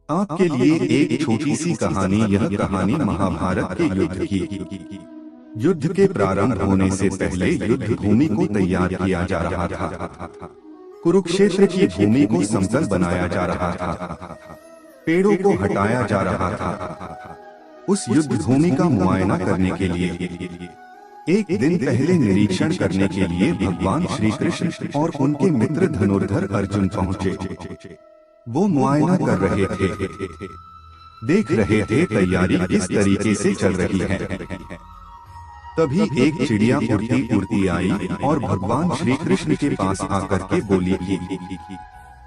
आपके लिए एक छोटी सी कहानी। यह कहानी महाभारत के युद्ध की। युद्ध के प्रारंभ होने से पहले युद्ध भूमि को तैयार किया जा रहा था। कुरुक्षेत्र की भूमि को समतल बनाया जा रहा था। पेड़ों को हटाया जा रहा था। उस युद्ध भूमि का मुआयना करने के लिए एक दिन पहले निरीक्षण करने के लिए भगवान श्री कृष्ण और उनके मित्र धनुर्धर अर्जुन पहुंचे। वो मुआयना कर रहे थे, देख रहे थे तैयारी किस तरीके से चल रही है। तभी एक चिड़िया उड़ती उड़ती आई और भगवान श्री कृष्ण के पास आकर के बोली कि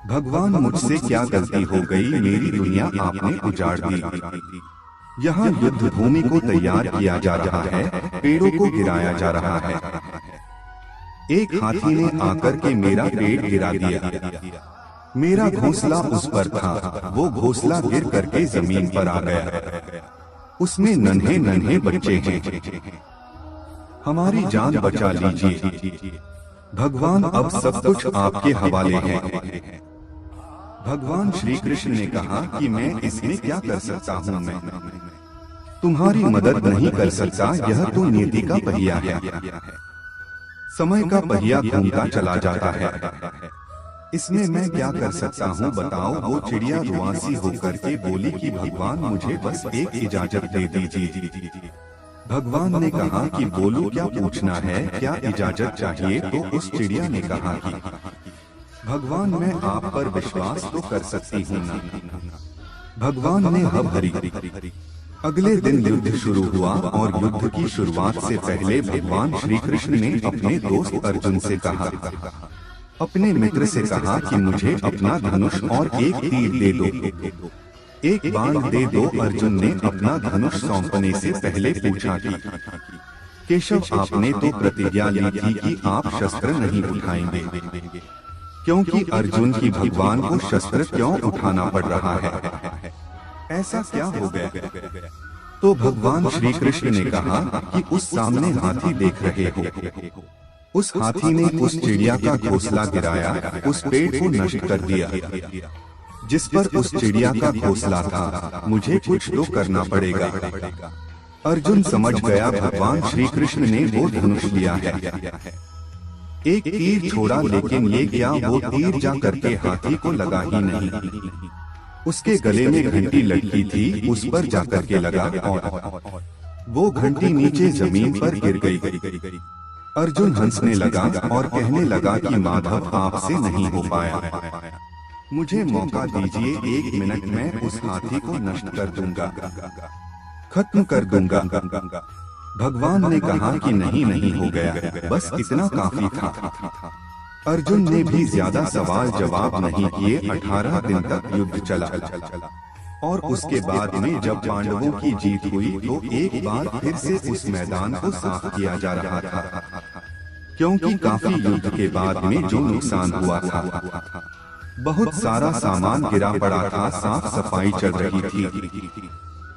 भगवान, मुझसे क्या गलती हो गई, मेरी दुनिया आपने उजाड़ दी। यहाँ युद्ध भूमि को तैयार किया जा रहा है, पेड़ों को गिराया जा रहा है। एक हाथी ने आकर के मेरा पेड़ गिरा दिया। मेरा घोंसला उस पर था, वो घोंसला गिर करके जमीन पर आ गया। उसमें नन्हे नन्हे बच्चे हैं। हमारी जान बचा लीजिए भगवान, अब सब कुछ आपके हवाले है। भगवान श्री कृष्ण ने कहा कि मैं इसमें क्या कर सकता हूँ, मैं तुम्हारी मदद नहीं कर सकता। यह तो नियति का पहिया है। समय का पहिया घूमता चला जाता है। इसमें मैं क्या कर सकता हूँ बताओ। वो चिड़िया रुआसी होकर के बोली कि भगवान, मुझे बस एक इजाजत दे दीजिए। भगवान ने कहा कि बोलो, क्या पूछना है, क्या इजाजत चाहिए। तो उस चिड़िया ने कहा कि भगवान, मैं आप पर विश्वास तो कर सकती हूँ ना। भगवान ने हब हरी। अगले दिन युद्ध शुरू हुआ और युद्ध की शुरुआत से पहले भगवान श्री कृष्ण ने अपने दोस्त अर्जुन से कहा, अपने मित्र से कहा कि मुझे अपना धनुष और एक तीर दे दो, एक बाण दे दो। अर्जुन ने अपना धनुष सौंपने से पहले पूछा कि केशव, आपने तो प्रतिज्ञा ली थी कि आप शस्त्र नहीं उठाएंगे, क्योंकि अर्जुन की भगवान को शस्त्र क्यों उठाना पड़ रहा है, ऐसा क्या हो गया। तो भगवान श्री कृष्ण ने कहा कि उस सामने हाथी देख रहे हो, उस हाथी ने उस चिड़िया का घोंसला गिराया, उस पेड़ को नष्ट कर दिया जिस पर उस चिड़िया का घोंसला था। मुझे कुछ तो करना पड़ेगा। अर्जुन समझ गया भगवान श्री कृष्ण ने वो धनुष लिया है। एक तीर छोड़ा, लेकिन ये क्या, वो तीर जा करके हाथी को लगा ही नहीं। उसके गले में घंटी लटकी थी, उस पर जाकर के लगा और वो घंटी नीचे जमीन पर गिर गई। अर्जुन हंसने लगा और कहने लगा कि माधव, आपसे नहीं हो पाया, मुझे मौका दीजिए, 1 मिनट में उस हाथी को नष्ट कर दूंगा, खत्म कर दूंगा। भगवान ने कहा कि नहीं नहीं हो गया, बस इतना काफी था। अर्जुन ने भी ज्यादा सवाल जवाब नहीं किए। 18 दिन तक युद्ध चला और उसके बाद में जब पांडवों की जीत हुई तो एक बार फिर से उस मैदान को साफ किया जा रहा था, क्योंकि काफी युद्ध के बाद में जो नुकसान हुआ था, बहुत सारा सामान गिरा पड़ा था, साफ सफाई चल रही थी।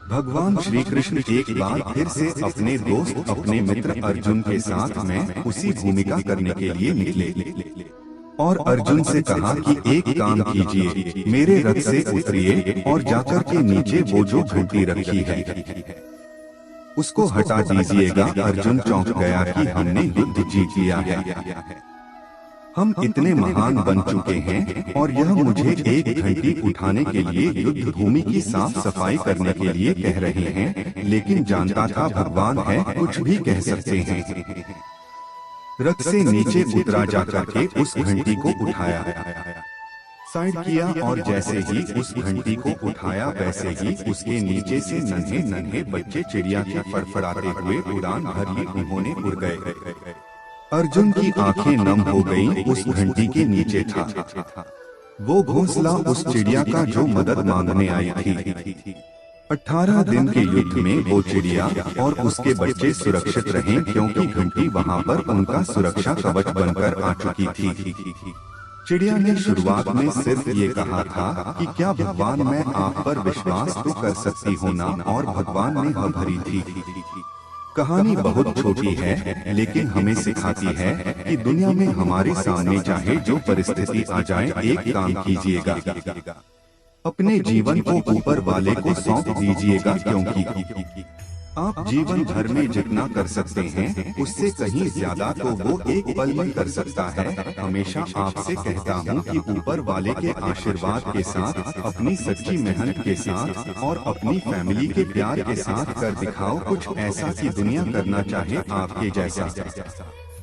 भगवान श्री कृष्ण एक बार फिर से अपने दोस्त, अपने मित्र अर्जुन के साथ में उसी भूमिका करने के लिए निकले और अर्जुन से कहा कि एक काम कीजिए, मेरे रथ से उतरिए और जाकर के नीचे वो जो घंटी रखी है उसको हटा दीजिएगा। अर्जुन चौंक गया कि हमने युद्ध जीत लिया है, हम इतने महान बन चुके हैं और यह मुझे एक घंटी उठाने के लिए युद्ध भूमि की साफ सफाई करने के लिए कह रहे हैं। लेकिन जानता था भगवान है, कुछ भी कह सकते हैं। रथ से नीचे उतरा, जाकर के उस घंटी को उठाया, साइड किया और जैसे ही उस घंटी को उठाया वैसे ही उसके नीचे से नन्हे नन्हे बच्चे चिड़िया के फड़फड़ाते हुए उड़ान भर ली, उन्होंने उड़ गए। अर्जुन की आंखें नम हो गईं, उस घंटी के नीचे था वो घोंसला उस चिड़िया का जो मदद मांगने आई थी। 18 दिन के युद्ध में वो चिड़िया और उसके बच्चे सुरक्षित रहे, क्योंकि घंटी वहां पर उनका सुरक्षा कवच बनकर आ चुकी थी। चिड़िया ने शुरुआत में सिर्फ ये कहा था कि क्या भगवान, मैं आप पर विश्वास तो कर सकती हूँ ना, और भगवान ने हाँ भरी थी। कहानी बहुत छोटी है, लेकिन हमें सिखाती है कि दुनिया में हमारे सामने चाहे जो परिस्थिति आ जाए, एक काम कीजिएगा, अपने जीवन को ऊपर वाले को सौंप दीजिएगा, क्योंकि आप जीवन भर में जितना कर सकते हैं उससे कहीं ज्यादा तो वो एक पल में कर सकता है। हमेशा आपसे कहता हूँ कि ऊपर वाले के आशीर्वाद के साथ, अपनी सच्ची मेहनत के साथ और अपनी फैमिली के प्यार के साथ कर दिखाओ कुछ ऐसा कि दुनिया करना चाहे आपके जैसा।